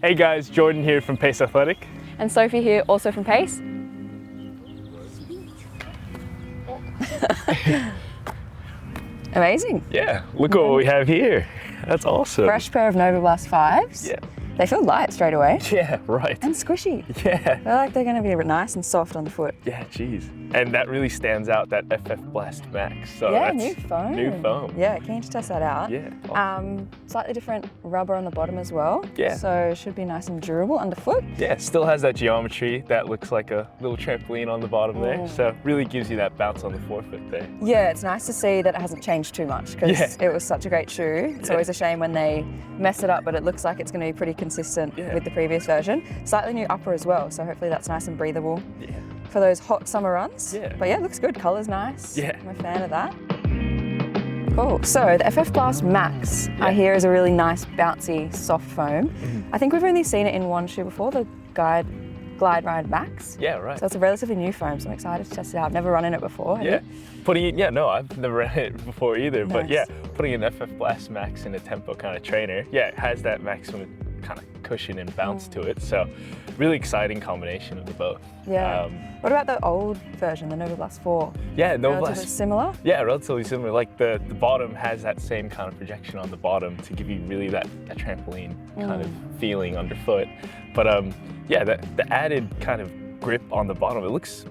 Hey guys, Jordan here from Pace Athletic. And Sophie here, also from Pace. Amazing. Yeah, look what we have here. That's awesome. Fresh pair of NOVABLAST 5s. Yeah. They feel light straight away. Yeah, right. And squishy. Yeah. I feel like they're going to be nice and soft on the foot. Yeah, geez. And that really stands out, that FF Blast Max. So Yeah, that's new foam. New foam. Yeah, keen to test that out. Yeah. Slightly different rubber on the bottom as well. Yeah. So it should be nice and durable underfoot. Yeah, still has that geometry that looks like a little trampoline on the bottom there. So really gives you that bounce on the forefoot there. Yeah, it's nice to see that it hasn't changed too much because it was such a great shoe. It's always a shame when they mess it up, but it looks like it's going to be pretty consistent with the previous version. Slightly new upper as well, so hopefully that's nice and breathable for those hot summer runs. Yeah. But yeah, it looks good. Colour's nice. Yeah. I'm a fan of that. Cool. So the FF Blast Max, I hear, is a really nice, bouncy, soft foam. I think we've only seen it in one shoe before, the Glide Ride Max. Yeah, right. So it's a relatively new foam, so I'm excited to test it out. I've never run in it before. Yeah. No, I've never ran it before either. Nice. But yeah, putting an FF Blast Max in a tempo kind of trainer, it has that maximum kind of cushion and bounce to it. So really exciting combination of the both. Yeah. What about the old version, the NOVABLAST 4? Yeah, Relatively similar? Yeah, relatively similar. Like the bottom has that same kind of projection on the bottom to give you really that trampoline kind of feeling underfoot. But the added kind of grip on the bottom, it looks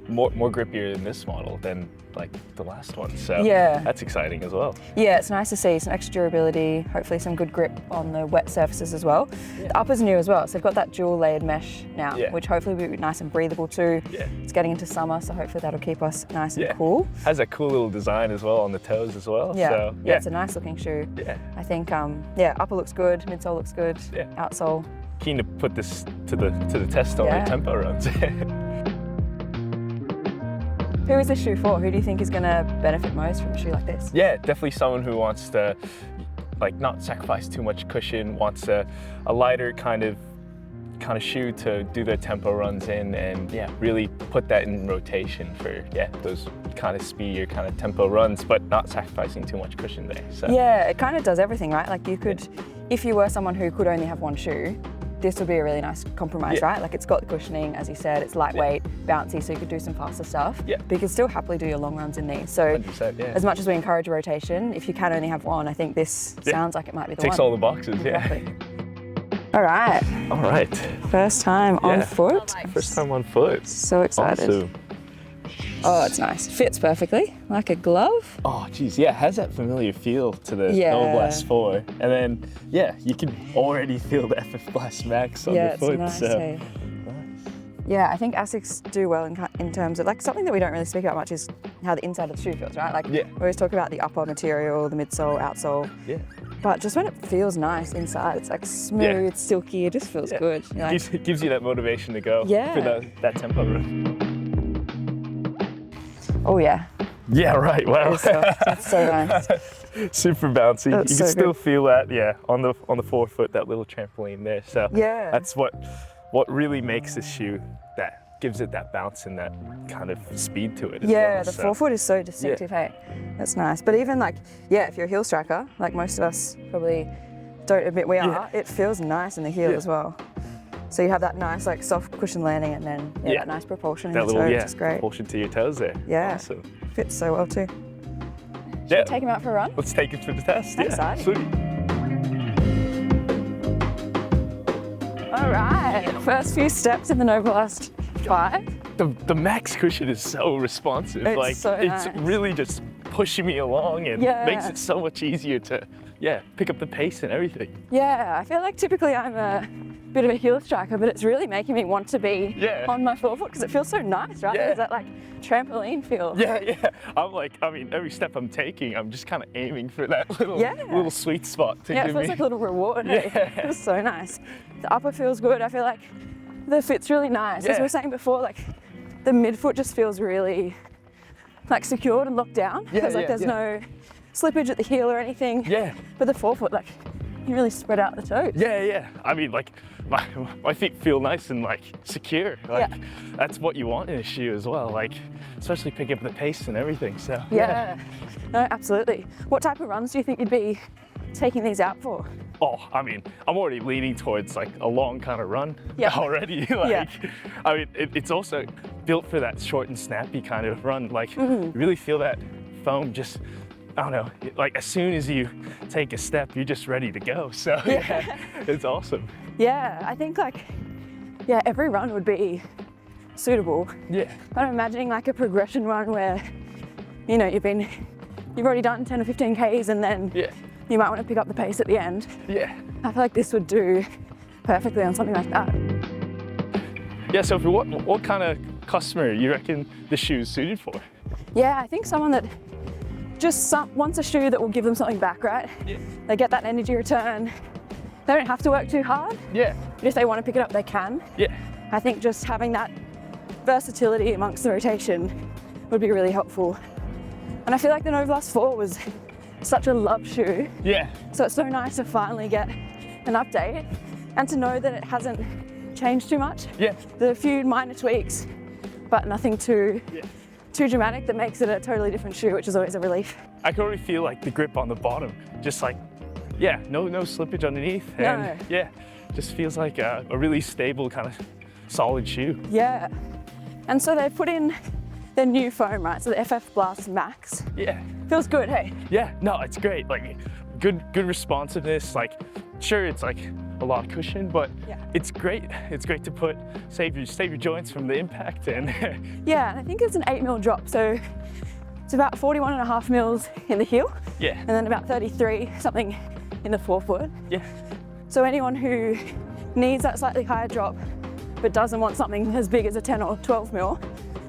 more grippier in this model than like the last one. So that's exciting as well. Yeah, it's nice to see some extra durability, hopefully some good grip on the wet surfaces as well. The upper's new as well, so they've got that dual layered mesh now, which hopefully will be nice and breathable too. Yeah. It's getting into summer, so hopefully that'll keep us nice and cool. Has a cool little design as well on the toes as well. Yeah, so, it's a nice looking shoe. Yeah. I think upper looks good, midsole looks good, outsole. Keen to put this to the test on your tempo runs. Who is this shoe for? Who do you think is going to benefit most from a shoe like this? Yeah, definitely someone who wants to not sacrifice too much cushion, wants a lighter kind of shoe to do their tempo runs in, and really put that in rotation for those kind of speedier kind of tempo runs, but not sacrificing too much cushion there. So yeah, it kind of does everything, right? Like you could, if you were someone who could only have one shoe, this would be a really nice compromise, right? Like it's got the cushioning, as you said, it's lightweight, bouncy, so you could do some faster stuff. Yeah. But you can still happily do your long runs in these. So 100%, as much as we encourage rotation, if you can only have one, I think this sounds like it might be the one. Ticks all the boxes, exactly. All right. All right. First time on foot. First time on foot. So excited. Awesome. Oh, it's nice. Fits perfectly, like a glove. Oh, geez, it has that familiar feel to the NOVABLAST 4. And then, you can already feel the FF Blast Max on the foot. Nice, so. Nice. Yeah, I think ASICS do well in terms of, like, something that we don't really speak about much is how the inside of the shoe feels, right? Like, we always talk about the upper material, the midsole, outsole. Yeah. But just when it feels nice inside, it's like smooth, silky, it just feels good. It gives you that motivation to go for that tempo run. Oh yeah. Yeah, right, wow. That's so nice. Super bouncy. That's you can still feel that, on the forefoot, that little trampoline there. So that's what really makes this shoe, that gives it that bounce and that kind of speed to it as well. The forefoot is so distinctive, hey. That's nice. But even like, if you're a heel striker, like most of us probably don't admit we are, it feels nice in the heel as well. So you have that nice, like, soft cushion landing, and then that nice propulsion in your toe, which is great. Propulsion to your toes there. Yeah, awesome. Fits so well too. Should we take him out for a run? Let's take him for the test. Exciting. Sweet. All right, first few steps in the NOVABLAST 5. The max cushion is so responsive. It's so nice. It's really just pushing me along and makes it so much easier to pick up the pace and everything. Yeah, I feel like typically I'm a bit of a heel striker, but it's really making me want to be on my forefoot because it feels so nice, right? There's that like trampoline feel. Yeah. Every step I'm taking, I'm just kind of aiming for that little sweet spot to give me. It feels like a little reward. It feels so nice. The upper feels good. I feel like the fit's really nice. As we were saying before, like the midfoot just feels really like secured and locked down. Because there's no slippage at the heel or anything. Yeah. But the forefoot, like, you really spread out the toes. Yeah. I mean, like, my feet feel nice and like secure. Like, that's what you want in a shoe as well. Like, especially picking up the pace and everything. So no, absolutely. What type of runs do you think you'd be taking these out for? Oh, I mean, I'm already leaning towards like a long kind of run already. I mean, it's also built for that short and snappy kind of run. Like, you really feel that foam just, I don't know, like as soon as you take a step, you're just ready to go. So yeah, it's awesome. Yeah, I think like, yeah, every run would be suitable. Yeah. But I'm imagining like a progression run where, you know, you've already done 10 or 15 Ks and then you might want to pick up the pace at the end. Yeah. I feel like this would do perfectly on something like that. Yeah, so for what kind of customer you reckon the shoe is suited for? Yeah, I think someone that just wants a shoe that will give them something back, right? Yeah. They get that energy return. They don't have to work too hard. Yeah. But if they want to pick it up, they can. Yeah. I think just having that versatility amongst the rotation would be really helpful. And I feel like the Novablast 4 was such a love shoe. Yeah. So it's so nice to finally get an update and to know that it hasn't changed too much. Yeah. There are a few minor tweaks, but nothing too dramatic that makes it a totally different shoe, which is always a relief. I can already feel like the grip on the bottom, just like, no slippage underneath. And just feels like a really stable kind of solid shoe. Yeah. And so they've put in their new foam, right? So the FF Blast Max. Yeah. Feels good, hey? Yeah, no, it's great. Like good responsiveness. Like, sure, it's like a lot of cushion, but it's great. It's great to save your joints from the impact. And yeah, and I think it's an 8mm drop, so it's about 41.5 mils in the heel. Yeah. And then about 33 something in the forefoot. Yeah. So anyone who needs that slightly higher drop but doesn't want something as big as a 10 or 12 mil,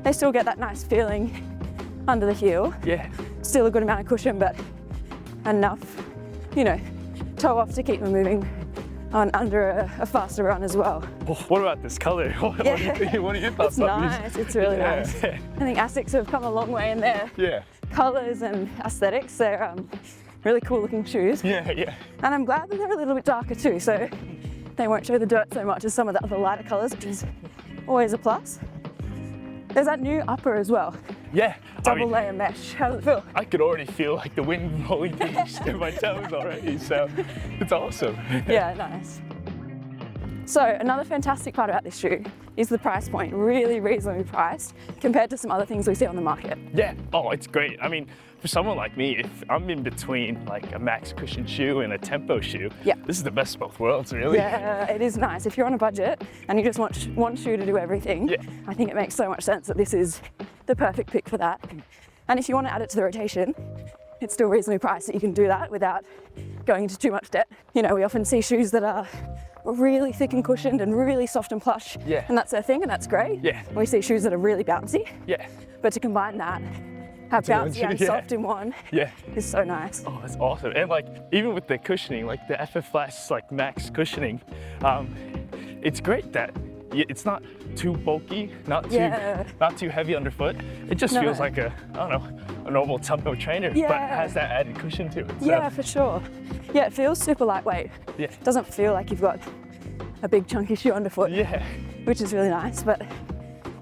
they still get that nice feeling under the heel. Yeah. Still a good amount of cushion, but enough, you know, toe off to keep them moving on under a faster run as well. Oh, what about this color? What do you think? What are your thoughts on this? It's nice, it's really nice. I think ASICS have come a long way in their colors and aesthetics. They're really cool looking shoes. Yeah. And I'm glad that they're a little bit darker too, so they won't show the dirt so much as some of the other lighter colors, which is always a plus. There's that new upper as well. Yeah. Double layer mesh. How does it feel? I could already feel like the wind rolling through my toes already, so it's awesome. Yeah, nice. So another fantastic part about this shoe is the price point, really reasonably priced compared to some other things we see on the market. Yeah, oh, it's great. I mean, for someone like me, if I'm in between like a max cushion shoe and a tempo shoe, this is the best of both worlds, really. Yeah, it is nice. If you're on a budget and you just want one shoe to do everything, I think it makes so much sense that this is the perfect pick for that. And if you want to add it to the rotation, it's still reasonably priced that you can do that without going into too much debt. You know, we often see shoes that are really thick and cushioned and really soft and plush, and that's their thing, and that's great. Yeah. We see shoes that are really bouncy. Yeah. But to combine that, have bouncy and soft in one, is so nice. Oh, that's awesome. And like, even with the cushioning, like the FF Blast like max cushioning, it's great that it's not too bulky, not too heavy underfoot. It just feels like a normal tempo trainer, but has that added cushion to it. So. Yeah, for sure. Yeah, it feels super lightweight. Yeah. It doesn't feel like you've got a big chunky shoe underfoot. Yeah. Which is really nice, but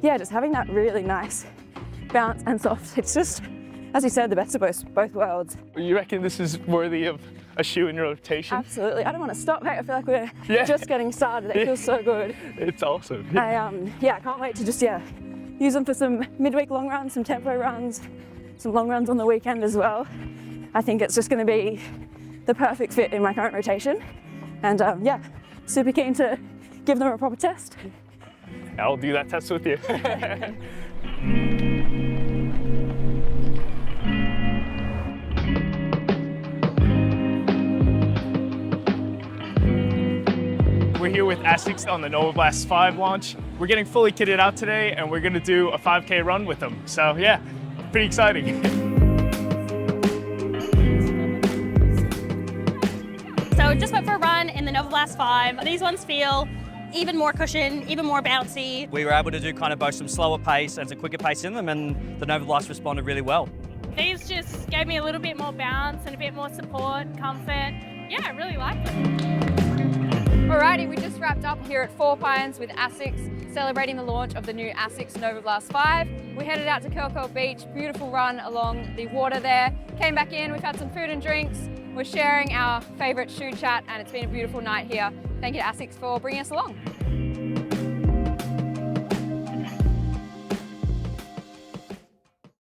yeah, just having that really nice bounce and soft. It's just, as you said, the best of both worlds. You reckon this is worthy of a shoe in your rotation? Absolutely. I don't want to stop, mate. I feel like we're just getting started. It feels so good. It's awesome. I can't wait to just use them for some midweek long runs, some tempo runs, some long runs on the weekend as well. I think it's just going to be the perfect fit in my current rotation, and super keen to give them a proper test. I'll do that test with you. We're here with ASICS on the Novablast 5 launch. We're getting fully kitted out today, and we're going to do a 5K run with them. So yeah, pretty exciting. So just went for a run in the Novablast 5. These ones feel even more cushion, even more bouncy. We were able to do kind of both some slower pace and some quicker pace in them, and the Novablast responded really well. These just gave me a little bit more bounce and a bit more support, comfort. Yeah, I really like them. Alrighty, we just wrapped up here at Four Pines with ASICS, celebrating the launch of the new ASICS NOVABLAST 5. We headed out to Curl Beach, beautiful run along the water there. Came back in, we've had some food and drinks, We're sharing our favourite shoe chat and it's been a beautiful night here. Thank you to ASICS for bringing us along.